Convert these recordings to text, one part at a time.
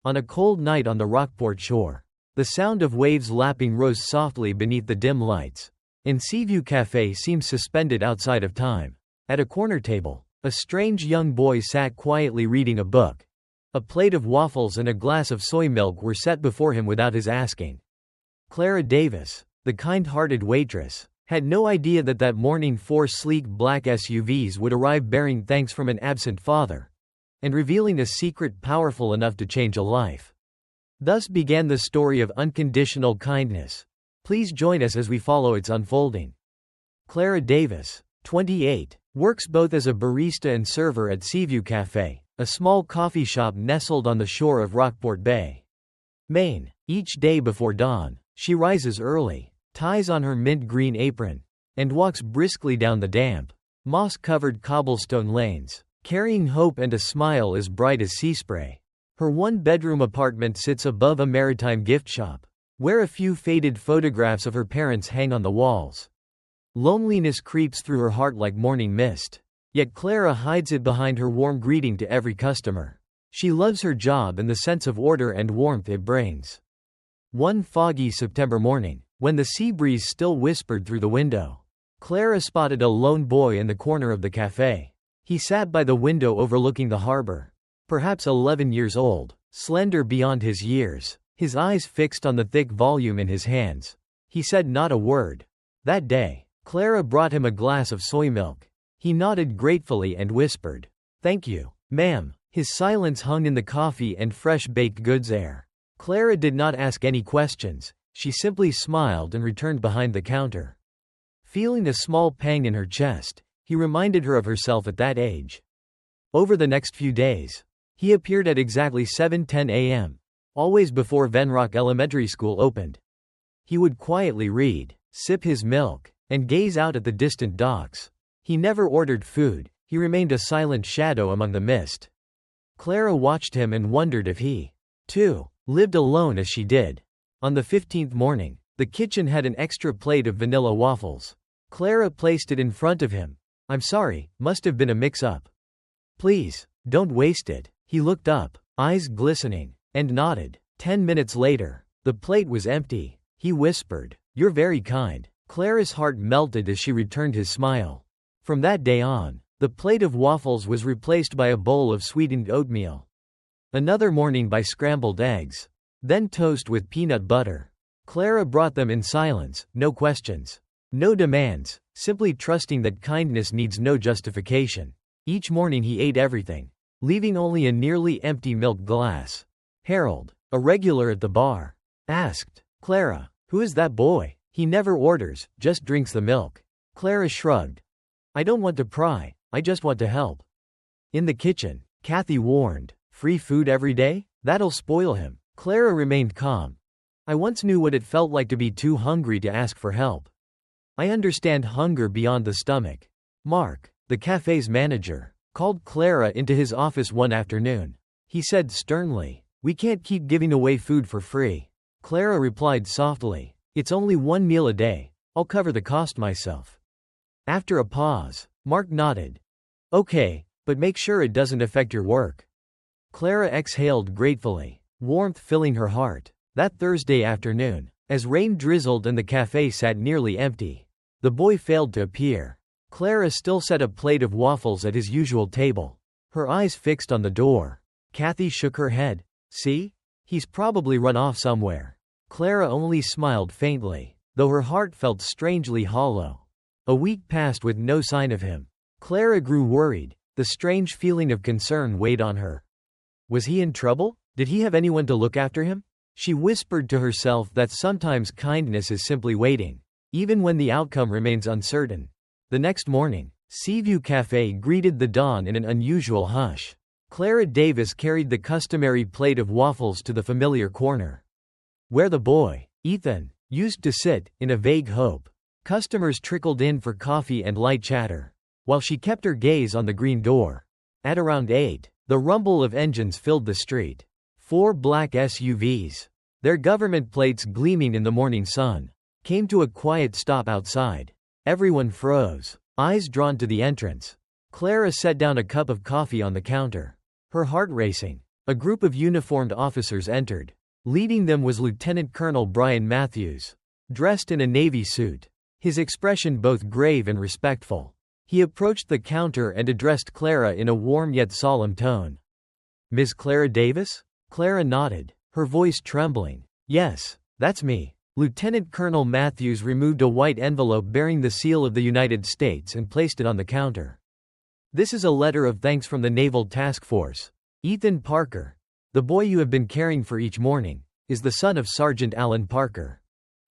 On a cold night on the Rockport shore, the sound of waves lapping rose softly beneath the dim lights, and Seaview Café seemed suspended outside of time. At a corner table, a strange young boy sat quietly reading a book. A plate of waffles and a glass of soy milk were set before him without his asking. Clara Davis, the kind-hearted waitress, had no idea that morning 4 sleek black SUVs would arrive bearing thanks from an absent father, and revealing a secret powerful enough to change a life. Thus began the story of unconditional kindness. Please join us as we follow its unfolding. Clara Davis, 28, works both as a barista and server at Seaview Café, a small coffee shop nestled on the shore of Rockport Bay, Maine. Each day before dawn, she rises early, ties on her mint-green apron, and walks briskly down the damp, moss-covered cobblestone lanes, carrying hope and a smile as bright as sea spray. Her one-bedroom apartment sits above a maritime gift shop, where a few faded photographs of her parents hang on the walls. Loneliness creeps through her heart like morning mist. Yet Clara hides it behind her warm greeting to every customer. She loves her job and the sense of order and warmth it brings. One foggy September morning, when the sea breeze still whispered through the window, Clara spotted a lone boy in the corner of the cafe. He sat by the window overlooking the harbor. Perhaps 11 years old, slender beyond his years, his eyes fixed on the thick volume in his hands. He said not a word. That day, Clara brought him a glass of soy milk. He nodded gratefully and whispered, "Thank you, ma'am." His silence hung in the coffee and fresh baked goods air. Clara did not ask any questions, she simply smiled and returned behind the counter. Feeling a small pang in her chest, he reminded her of herself at that age. Over the next few days, he appeared at exactly 7:10 a.m., always before Venrock Elementary School opened. He would quietly read, sip his milk, and gaze out at the distant docks. He never ordered food, he remained a silent shadow among the mist. Clara watched him and wondered if he, too, lived alone as she did. On the 15th morning, the kitchen had an extra plate of vanilla waffles. Clara placed it in front of him. "I'm sorry, must have been a mix-up. Please, don't waste it." He looked up, eyes glistening, and nodded. 10 minutes later, the plate was empty. He whispered, "You're very kind." Clara's heart melted as she returned his smile. From that day on, the plate of waffles was replaced by a bowl of sweetened oatmeal. Another morning by scrambled eggs. Then toast with peanut butter. Clara brought them in silence, no questions, no demands, simply trusting that kindness needs no justification. Each morning he ate everything, leaving only a nearly empty milk glass. Harold, a regular at the bar, asked, "Clara, who is that boy? He never orders, just drinks the milk." Clara shrugged. "I don't want to pry, I just want to help." In the kitchen, Kathy warned, "Free food every day? That'll spoil him." Clara remained calm. "I once knew what it felt like to be too hungry to ask for help. I understand hunger beyond the stomach." Mark, the cafe's manager, called Clara into his office one afternoon. He said sternly, "We can't keep giving away food for free." Clara replied softly, "It's only one meal a day, I'll cover the cost myself." After a pause, Mark nodded. "Okay, but make sure it doesn't affect your work." Clara exhaled gratefully, warmth filling her heart. That Thursday afternoon, as rain drizzled and the cafe sat nearly empty, the boy failed to appear. Clara still set a plate of waffles at his usual table, her eyes fixed on the door. Kathy shook her head. "See? He's probably run off somewhere." Clara only smiled faintly, though her heart felt strangely hollow. A week passed with no sign of him. Clara grew worried. The strange feeling of concern weighed on her. Was he in trouble? Did he have anyone to look after him? She whispered to herself that sometimes kindness is simply waiting, even when the outcome remains uncertain. The next morning, Seaview Café greeted the dawn in an unusual hush. Clara Davis carried the customary plate of waffles to the familiar corner, where the boy, Ethan, used to sit, in a vague hope. Customers trickled in for coffee and light chatter, while she kept her gaze on the green door. At around 8, the rumble of engines filled the street. 4 black SUVs, their government plates gleaming in the morning sun, came to a quiet stop outside. Everyone froze, eyes drawn to the entrance. Clara set down a cup of coffee on the counter, her heart racing. A group of uniformed officers entered. Leading them was Lieutenant Colonel Brian Matthews, dressed in a navy suit, his expression both grave and respectful. He approached the counter and addressed Clara in a warm yet solemn tone. "Ms. Clara Davis?" Clara nodded, her voice trembling. "Yes, that's me." Lieutenant Colonel Matthews removed a white envelope bearing the seal of the United States and placed it on the counter. "This is a letter of thanks from the Naval Task Force. Ethan Parker, the boy you have been caring for each morning, is the son of Sergeant Alan Parker.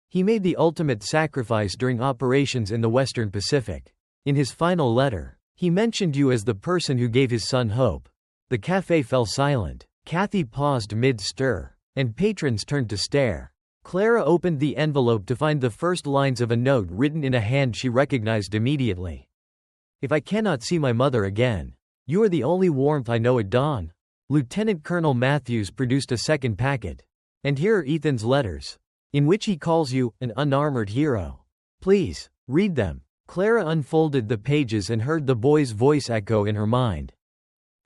He made the ultimate sacrifice during operations in the Western Pacific. In his final letter, he mentioned you as the person who gave his son hope." The cafe fell silent. Kathy paused mid-stir, and patrons turned to stare. Clara opened the envelope to find the first lines of a note written in a hand she recognized immediately. "If I cannot see my mother again, you are the only warmth I know at dawn." Lieutenant Colonel Matthews produced a second packet. "And here are Ethan's letters, in which he calls you an unarmored hero. Please, read them." Clara unfolded the pages and heard the boy's voice echo in her mind.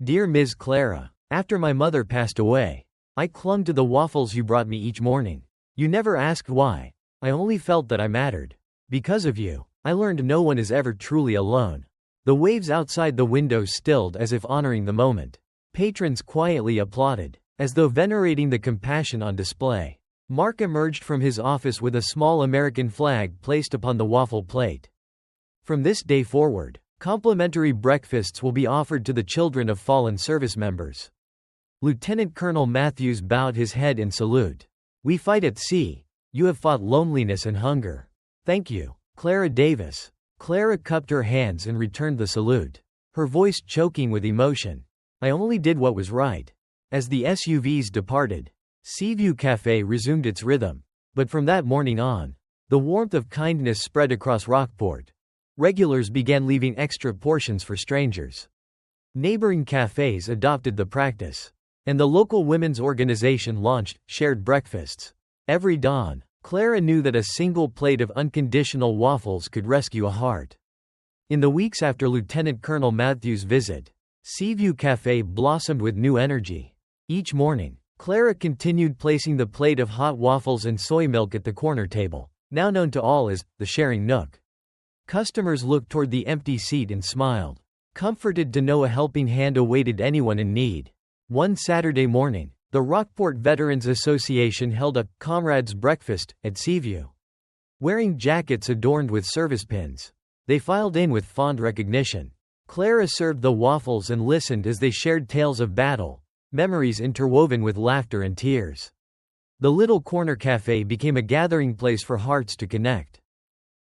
"Dear Ms. Clara, after my mother passed away, I clung to the waffles you brought me each morning. You never asked why. I only felt that I mattered. Because of you, I learned no one is ever truly alone." The waves outside the window stilled as if honoring the moment. Patrons quietly applauded, as though venerating the compassion on display. Mark emerged from his office with a small American flag placed upon the waffle plate. "From this day forward, complimentary breakfasts will be offered to the children of fallen service members." Lieutenant Colonel Matthews bowed his head in salute. "We fight at sea. You have fought loneliness and hunger. Thank you, Clara Davis." Clara cupped her hands and returned the salute, her voice choking with emotion. "I only did what was right." As the SUVs departed, Seaview Café resumed its rhythm. But from that morning on, the warmth of kindness spread across Rockport. Regulars began leaving extra portions for strangers. Neighboring cafes adopted the practice, and the local women's organization launched shared breakfasts. Every dawn, Clara knew that a single plate of unconditional waffles could rescue a heart. In the weeks after Lieutenant Colonel Matthews' visit, Seaview Café blossomed with new energy. Each morning, Clara continued placing the plate of hot waffles and soy milk at the corner table, now known to all as the sharing nook. Customers looked toward the empty seat and smiled, comforted to know a helping hand awaited anyone in need. One Saturday morning, the Rockport Veterans Association held a comrades' breakfast at Seaview. Wearing jackets adorned with service pins, they filed in with fond recognition. Clara served the waffles and listened as they shared tales of battle, memories interwoven with laughter and tears. The little corner cafe became a gathering place for hearts to connect,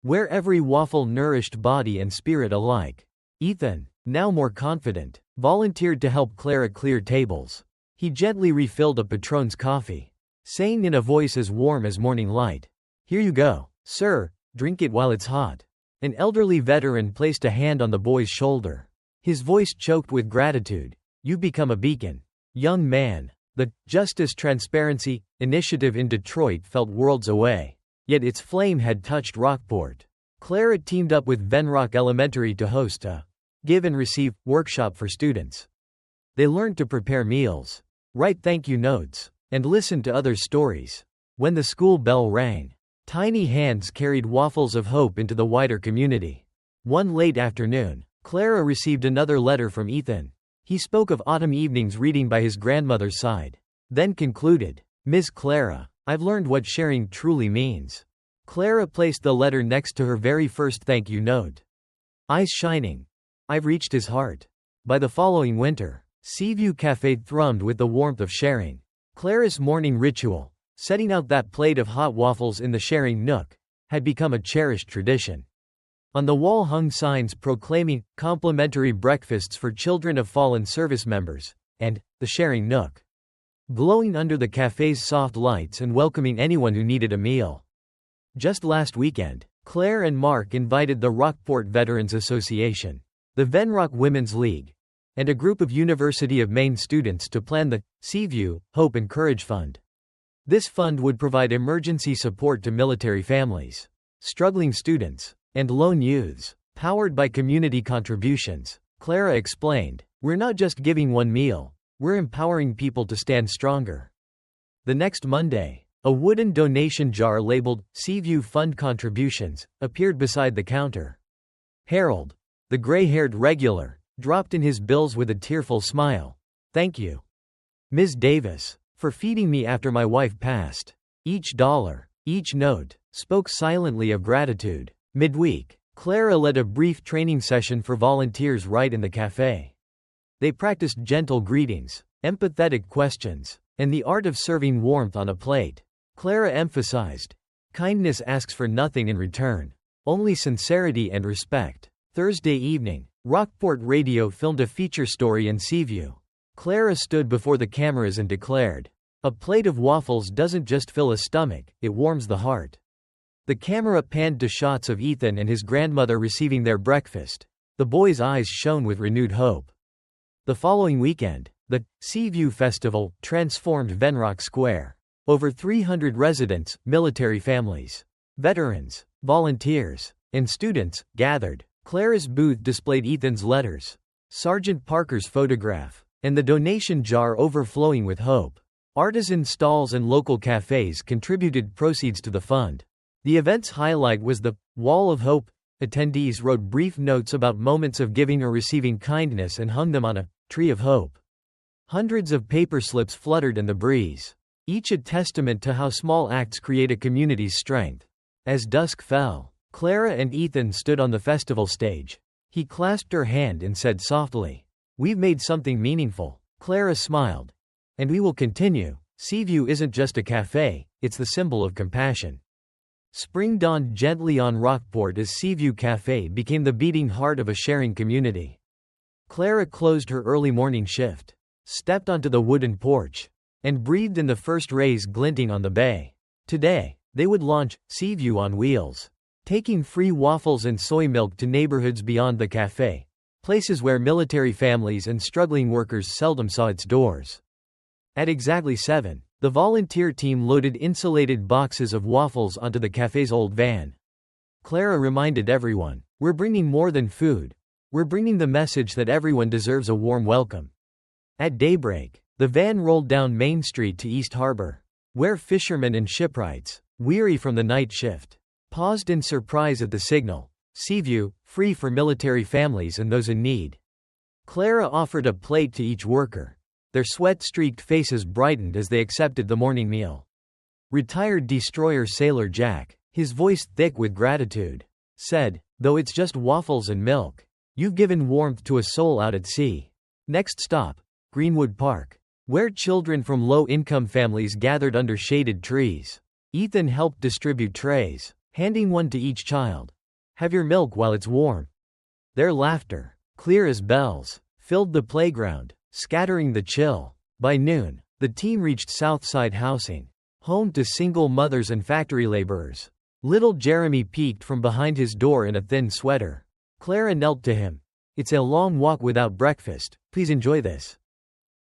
where every waffle nourished body and spirit alike. Ethan, now more confident, volunteered to help Clara clear tables. He gently refilled a Patron's coffee, saying in a voice as warm as morning light, "Here you go, sir, drink it while it's hot." An elderly veteran placed a hand on the boy's shoulder. His voice choked with gratitude. "You've become a beacon, young man." The Justice Transparency Initiative in Detroit felt worlds away, yet its flame had touched Rockport. Clara teamed up with Venrock Elementary to host a give and receive workshop for students. They learned to prepare meals, write thank you notes, and listen to others' stories. When the school bell rang, tiny hands carried waffles of hope into the wider community. One late afternoon, Clara received another letter from Ethan. He spoke of autumn evenings reading by his grandmother's side, then concluded, "Ms. Clara, I've learned what sharing truly means." Clara placed the letter next to her very first thank you note. Eyes shining. "I've reached his heart." By the following winter, Seaview Café thrummed with the warmth of sharing. Clara's morning ritual, setting out that plate of hot waffles in the sharing nook, had become a cherished tradition. On the wall hung signs proclaiming complimentary breakfasts for children of fallen service members, and the sharing nook, glowing under the cafe's soft lights and welcoming anyone who needed a meal. Just last weekend, Claire and Mark invited the Rockport Veterans Association, the Venrock Women's League, and a group of University of Maine students to plan the Seaview Hope and Courage Fund. This fund would provide emergency support to military families, struggling students, and lone youths, powered by community contributions. Clara explained, "We're not just giving one meal, We're empowering people to stand stronger. The next Monday, a wooden donation jar labeled Seaview Fund Contributions appeared beside the counter. Harold, the gray-haired regular, dropped in his bills with a tearful smile. Thank you, Ms. Davis, for feeding me after my wife passed. Each dollar, each note, spoke silently of gratitude. Midweek, Clara led a brief training session for volunteers right in the cafe. They practiced gentle greetings, empathetic questions, and the art of serving warmth on a plate. Clara emphasized, kindness asks for nothing in return, only sincerity and respect. Thursday evening, Rockport Radio filmed a feature story in Seaview. Clara stood before the cameras and declared, "A plate of waffles doesn't just fill a stomach, it warms the heart." The camera panned to shots of Ethan and his grandmother receiving their breakfast. The boy's eyes shone with renewed hope. The following weekend, the Seaview Festival transformed Venrock Square. Over 300 residents, military families, veterans, volunteers, and students gathered. Clara's booth displayed Ethan's letters, Sergeant Parker's photograph, and the donation jar overflowing with hope. Artisan stalls and local cafes contributed proceeds to the fund. The event's highlight was the Wall of Hope. Attendees wrote brief notes about moments of giving or receiving kindness and hung them on a tree of hope. Hundreds of paper slips fluttered in the breeze, each a testament to how small acts create a community's strength. As dusk fell, Clara and Ethan stood on the festival stage. He clasped her hand and said softly, "We've made something meaningful." Clara smiled. "And we will continue. Seaview isn't just a cafe, it's the symbol of compassion." Spring dawned gently on Rockport as Seaview Café became the beating heart of a sharing community. Clara closed her early morning shift, stepped onto the wooden porch, and breathed in the first rays glinting on the bay. Today, they would launch Seaview on Wheels, taking free waffles and soy milk to neighborhoods beyond the cafe, places where military families and struggling workers seldom saw its doors. At exactly 7, the volunteer team loaded insulated boxes of waffles onto the cafe's old van. Clara reminded everyone, "We're bringing more than food. We're bringing the message that everyone deserves a warm welcome." At daybreak, the van rolled down Main Street to East Harbor, where fishermen and shipwrights, weary from the night shift, paused in surprise at the signal, "Seaview, free for military families and those in need." Clara offered a plate to each worker. Their sweat-streaked faces brightened as they accepted the morning meal. Retired destroyer sailor Jack, his voice thick with gratitude, said, "Though it's just waffles and milk, you've given warmth to a soul out at sea." Next stop, Greenwood Park, where children from low-income families gathered under shaded trees. Ethan helped distribute trays, handing one to each child. "Have your milk while it's warm." Their laughter, clear as bells, filled the playground, scattering the chill. By noon, the team reached Southside Housing, home to single mothers and factory laborers. Little Jeremy peeked from behind his door in a thin sweater. Clara knelt to him. "It's a long walk without breakfast, please enjoy this."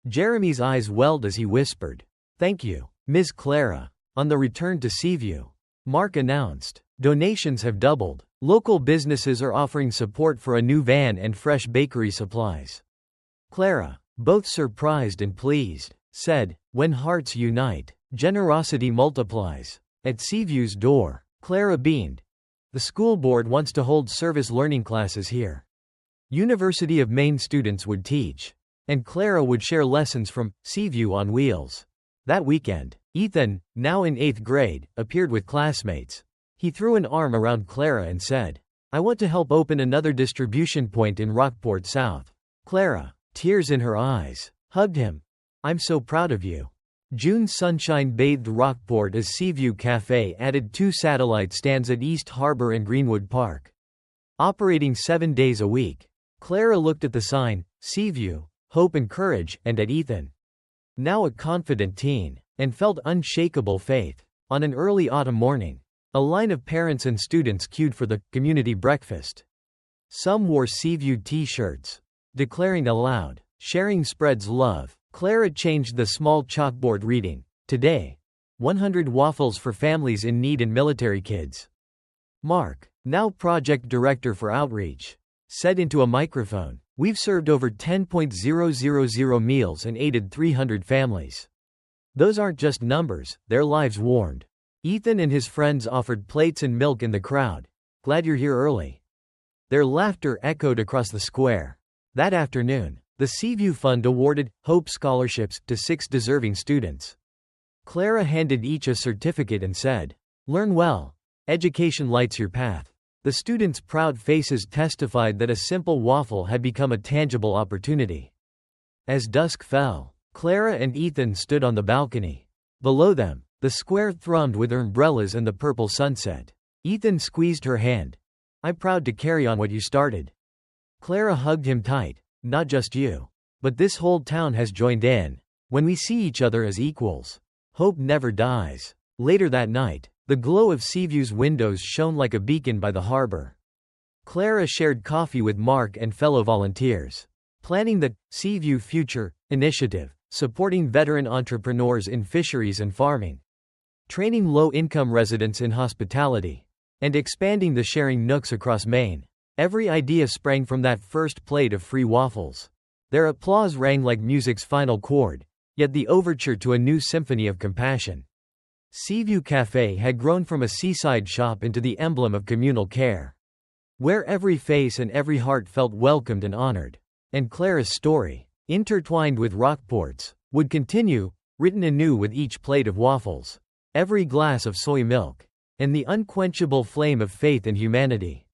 Jeremy's eyes welled as he whispered, "Thank you, Ms. Clara." On the return to Seaview, Mark announced, "Donations have doubled. Local businesses are offering support for a new van and fresh bakery supplies." Clara, both surprised and pleased, said, "When hearts unite, generosity multiplies." At Seaview's door, Clara beamed. "The school board wants to hold service learning classes here. University of Maine students would teach, and Clara would share lessons from Seaview on Wheels." That weekend, Ethan, now in 8th grade, appeared with classmates. He threw an arm around Clara and said, "I want to help open another distribution point in Rockport South." Clara, tears in her eyes, hugged him. "I'm so proud of you." June sunshine bathed Rockport as Seaview Café added 2 satellite stands at East Harbor and Greenwood Park. Operating 7 days a week, Clara looked at the sign, Seaview, Hope and Courage, and at Ethan, now a confident teen, and felt unshakable faith. On an early autumn morning, a line of parents and students queued for the community breakfast. Some wore Seaview t-shirts, declaring aloud, "Sharing spreads love." Clara changed the small chalkboard reading, "Today, 100 waffles for families in need and military kids." Mark, now project director for outreach, said into a microphone, We've served over 10,000 meals and aided 300 families. Those aren't just numbers, they're lives warmed. Ethan and his friends offered plates and milk in the crowd. Glad you're here early. Their laughter echoed across the square. That afternoon, the Seaview Fund awarded Hope Scholarships to 6 deserving students. Clara handed each a certificate and said, "Learn well. Education lights your path." The students' proud faces testified that a simple waffle had become a tangible opportunity. As dusk fell, Clara and Ethan stood on the balcony. Below them, the square thrummed with umbrellas and the purple sunset. Ethan squeezed her hand. "I'm proud to carry on what you started." Clara hugged him tight. "Not just you. But this whole town has joined in. When we see each other as equals, hope never dies." Later that night, the glow of Seaview's windows shone like a beacon by the harbor. Clara shared coffee with Mark and fellow volunteers, planning the Seaview Future initiative, supporting veteran entrepreneurs in fisheries and farming, training low-income residents in hospitality, and expanding the sharing nooks across Maine. Every idea sprang from that first plate of free waffles. Their applause rang like music's final chord, yet the overture to a new symphony of compassion. Seaview Café had grown from a seaside shop into the emblem of communal care, where every face and every heart felt welcomed and honored. And Clara's story, intertwined with Rockport's, would continue, written anew with each plate of waffles, every glass of soy milk, and the unquenchable flame of faith in humanity.